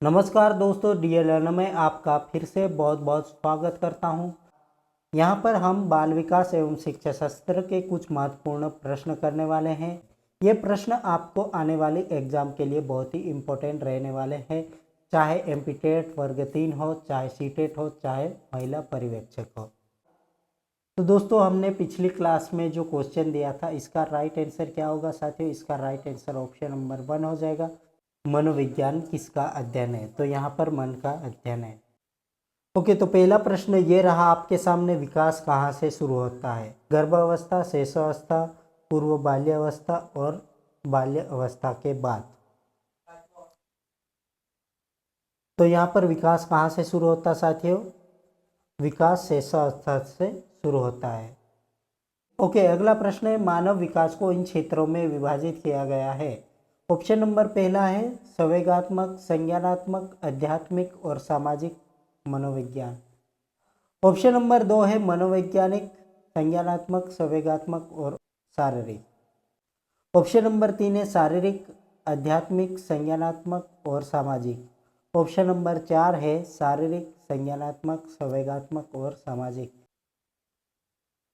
नमस्कार दोस्तों, dear learner में आपका फिर से बहुत बहुत स्वागत करता हूं। यहां पर हम बाल विकास एवं शिक्षा शास्त्र के कुछ महत्वपूर्ण प्रश्न करने वाले हैं। ये प्रश्न आपको आने वाली एग्जाम के लिए बहुत ही इम्पोर्टेंट रहने वाले हैं, चाहे एमपीटेट वर्ग 3 हो, चाहे सीटेट हो, चाहे महिला पर्यवेक्षक हो। तो दोस्तों, हमने पिछली क्लास में जो क्वेश्चन दिया था, इसका राइट आंसर क्या होगा साथियों? इसका राइट आंसर ऑप्शन नंबर 1 हो जाएगा। मनोविज्ञान किसका अध्ययन है? तो यहाँ पर मन का अध्ययन है। ओके, तो पहला प्रश्न ये रहा आपके सामने, विकास कहाँ से शुरू होता है? गर्भावस्था, शैशवावस्था, पूर्व बाल्यावस्था और बाल्य अवस्था के बाद। तो यहाँ पर विकास कहाँ से शुरू होता है साथियों? विकास शैशवावस्था से शुरू होता है। ओके, अगला प्रश्न है, मानव विकास को इन क्षेत्रों में विभाजित किया गया है। ऑप्शन नंबर पहला है संवेगात्मक, संज्ञानात्मक, आध्यात्मिक और सामाजिक मनोविज्ञान। ऑप्शन नंबर 2 है मनोवैज्ञानिक, संज्ञानात्मक, संवेगात्मक और शारीरिक। ऑप्शन नंबर 3 है शारीरिक, आध्यात्मिक, संज्ञानात्मक और सामाजिक। ऑप्शन नंबर 4 है शारीरिक, संज्ञानात्मक, संवेगात्मक और सामाजिक।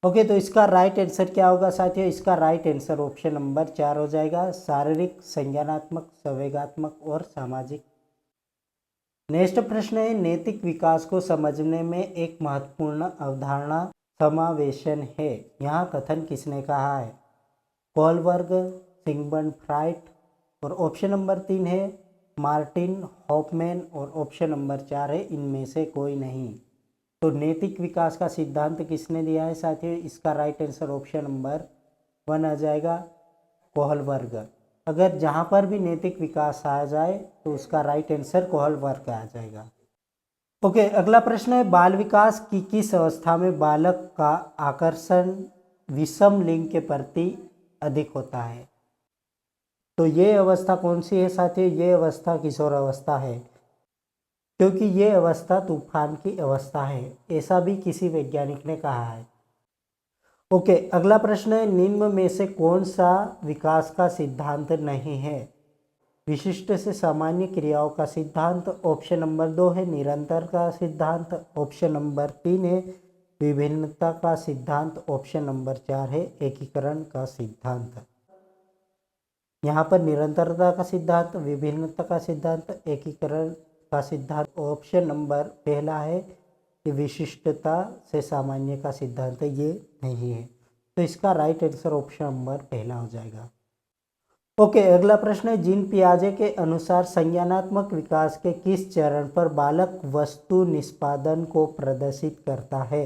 ओके, तो इसका राइट आंसर क्या होगा साथियों? इसका राइट आंसर ऑप्शन नंबर 4 हो जाएगा, शारीरिक, संज्ञानात्मक, संवेगात्मक और सामाजिक। नेक्स्ट प्रश्न है, नैतिक विकास को समझने में एक महत्वपूर्ण अवधारणा समावेशन है। यहाँ कथन किसने कहा है? कोलबर्ग, सिगमंड फ्राइड और ऑप्शन नंबर 3 है मार्टिन हॉफमैन और ऑप्शन नंबर 4 है इनमें से कोई नहीं। तो नैतिक विकास का सिद्धांत किसने दिया है साथियों? इसका राइट आंसर ऑप्शन नंबर 1 आ जाएगा, कोहलबर्ग। अगर जहाँ पर भी नैतिक विकास आ जाए तो उसका राइट आंसर कोहलबर्ग आ जाएगा। ओके, अगला प्रश्न है, बाल विकास की किस अवस्था में बालक का आकर्षण विषम लिंग के प्रति अधिक होता है? तो ये अवस्था कौन सी है साथियों? ये अवस्था किशोर अवस्था है, क्योंकि ये अवस्था तूफान की अवस्था है, ऐसा भी किसी वैज्ञानिक ने कहा है। ओके, अगला प्रश्न है, निम्न में से कौन सा विकास का सिद्धांत नहीं है? विशिष्ट से सामान्य क्रियाओं का सिद्धांत। ऑप्शन नंबर 2 है निरंतर का सिद्धांत। ऑप्शन नंबर 3 है विभिन्नता का सिद्धांत। ऑप्शन नंबर 4 है एकीकरण का सिद्धांत। यहाँ पर निरंतरता का सिद्धांत, विभिन्नता का सिद्धांत, एकीकरण का सिद्धांत। ऑप्शन नंबर पहला है कि विशिष्टता से सामान्य का सिद्धांत, ये नहीं है। तो इसका राइट आंसर ऑप्शन नंबर पहला हो जाएगा। ओके, अगला प्रश्न है, जीन पियाजे के अनुसार संज्ञानात्मक विकास के किस चरण पर बालक वस्तु निष्पादन को प्रदर्शित करता है?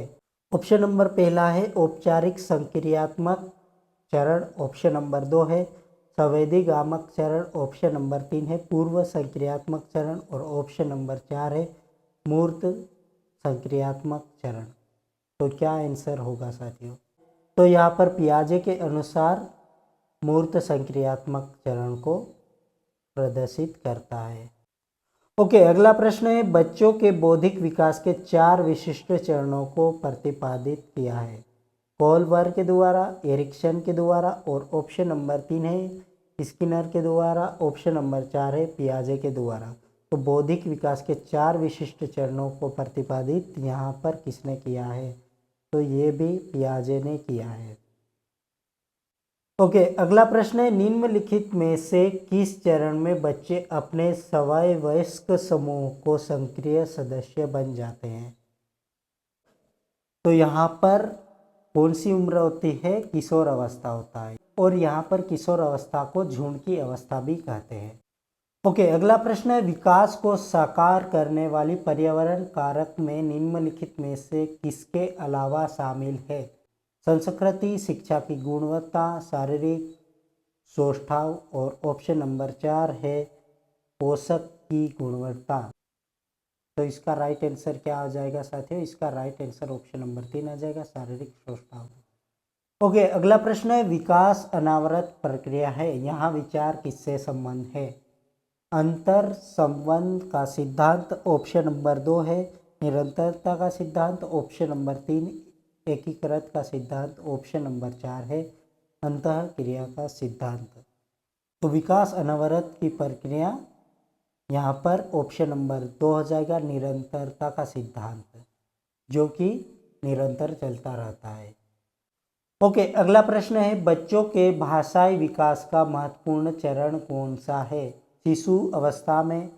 ऑप्शन नंबर पहला है औपचारिक संक्रियात्मक चरण। ऑप्शन नंबर 2 है संवेदीगामक चरण। ऑप्शन नंबर 3 है पूर्व संक्रियात्मक चरण और ऑप्शन नंबर 4 है मूर्त संक्रियात्मक चरण। तो क्या आंसर होगा साथियों? तो यहाँ पर पियाजे के अनुसार मूर्त संक्रियात्मक चरण को प्रदर्शित करता है। ओके, अगला प्रश्न है, बच्चों के बौद्धिक विकास के 4 विशिष्ट चरणों को प्रतिपादित किया है कोलबर्ग के द्वारा, एरिक्सन के द्वारा और ऑप्शन नंबर 3 है स्किनर के द्वारा। ऑप्शन नंबर 4 है पियाजे के द्वारा। तो बौद्धिक विकास के 4 विशिष्ट चरणों को प्रतिपादित यहाँ पर किसने किया है? तो ये भी पियाजे ने किया है। ओके, अगला प्रश्न है, निम्नलिखित में से किस चरण में बच्चे अपने सवय वयस्क समूह को सक्रिय सदस्य बन जाते हैं? तो यहाँ पर कौन सी उम्र होती है? किशोर अवस्था होता है, और यहाँ पर किशोर अवस्था को झुंड की अवस्था भी कहते हैं। ओके, अगला प्रश्न है, विकास को साकार करने वाली पर्यावरण कारक में निम्नलिखित में से किसके अलावा शामिल है? संस्कृति, शिक्षा की गुणवत्ता, शारीरिक स्वभाव और ऑप्शन नंबर 4 है पोषक की गुणवत्ता। तो इसका राइट आंसर क्या आ जाएगा साथियों? इसका राइट आंसर ऑप्शन नंबर 3 आ जाएगा, शारीरिक स्वभाव। ओके, अगला प्रश्न है, विकास अनावृत प्रक्रिया है, यहाँ विचार किससे संबंध है? अंतर संबंध का सिद्धांत। ऑप्शन नंबर 2 है निरंतरता का सिद्धांत। ऑप्शन नंबर 3 एकीकृत का सिद्धांत। ऑप्शन नंबर 4 है अंतः क्रिया का सिद्धांत। तो विकास अनवरत की प्रक्रिया यहाँ पर ऑप्शन नंबर 2 हो जाएगा निरंतरता का सिद्धांत, जो कि निरंतर चलता रहता है। ओके, अगला प्रश्न है बच्चों के भाषाई विकास का महत्वपूर्ण चरण कौन सा है? शिशु अवस्था में।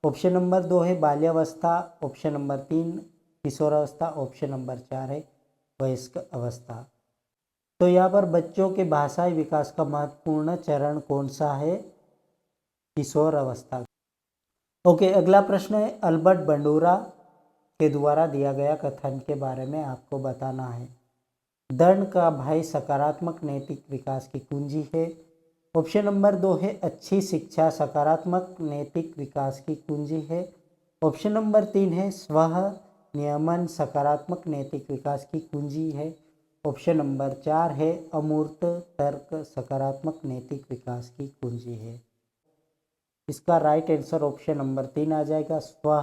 ऑप्शन नंबर 2 है बाल्यावस्था, ऑप्शन नंबर 3 किशोरावस्था, ऑप्शन नंबर 4 है वयस्क अवस्था। तो यहाँ पर बच्चों के भाषाई विकास का महत्वपूर्ण चरण कौन सा है? किशोर अवस्था। ओके, अगला प्रश्न है अल्बर्ट बंडूरा के द्वारा दिया गया कथन के बारे में आपको बताना है। दंड का भय सकारात्मक नैतिक विकास की कुंजी है। ऑप्शन नंबर 2 है अच्छी शिक्षा सकारात्मक नैतिक विकास की कुंजी है। ऑप्शन नंबर 3 है स्व नियमन सकारात्मक नैतिक विकास की कुंजी है। ऑप्शन नंबर 4 है अमूर्त तर्क सकारात्मक नैतिक विकास की कुंजी है। इसका राइट आंसर ऑप्शन नंबर 3 आ जाएगा, स्व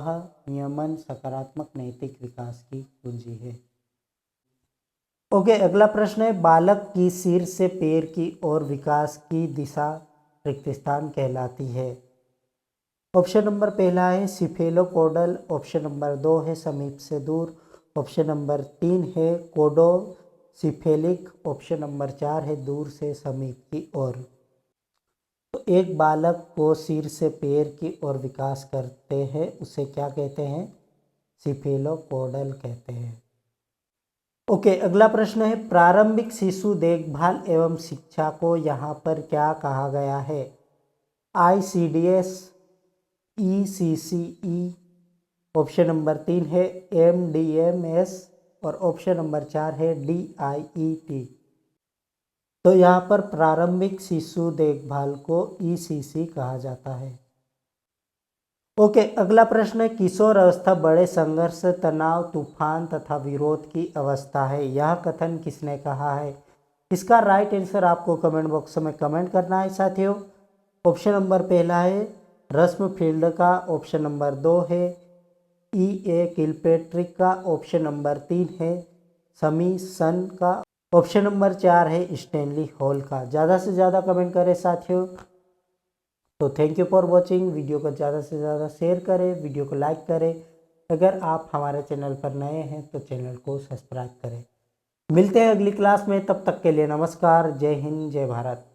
नियमन सकारात्मक नैतिक विकास की कुंजी है। ओके, अगला प्रश्न है बालक की सिर से पैर की ओर विकास की दिशा रिक्त स्थान कहलाती है। ऑप्शन नंबर पहला है सिफेलोपोडल, ऑप्शन नंबर 2 है समीप से दूर, ऑप्शन नंबर 3 है कोडोसिफेलिक, ऑप्शन नंबर 4 है दूर से समीप की ओर। तो एक बालक को सिर से पैर की ओर विकास करते हैं उसे क्या कहते हैं? सिफेलोपोडल कहते हैं। ओके, अगला प्रश्न है प्रारंभिक शिशु देखभाल एवं शिक्षा को यहाँ पर क्या कहा गया है? ICDS, ECCE, ऑप्शन नंबर 3 है MDMS और ऑप्शन नंबर 4 है DIET। तो यहाँ पर प्रारंभिक शिशु देखभाल को ECC कहा जाता है। ओके, अगला प्रश्न है किशोर अवस्था बड़े संघर्ष तनाव तूफान तथा विरोध की अवस्था है, यह कथन किसने कहा है? इसका राइट आंसर आपको कमेंट बॉक्स में कमेंट करना है साथियों। ऑप्शन नंबर पहला है रस्मफील्ड का, ऑप्शन नंबर 2 है E.A. किलपेट्रिक का, ऑप्शन नंबर 3 है समीसन का, ऑप्शन नंबर 4 है स्टैनली हॉल का। ज़्यादा से ज़्यादा कमेंट करें साथियों। तो thank you for watching. Video को ज़्यादा से ज़्यादा शेयर करें, वीडियो को लाइक करें। अगर आप हमारे चैनल पर नए हैं तो चैनल को सब्सक्राइब करें। मिलते हैं अगली क्लास में, तब तक के लिए नमस्कार। जय हिंद, जय भारत।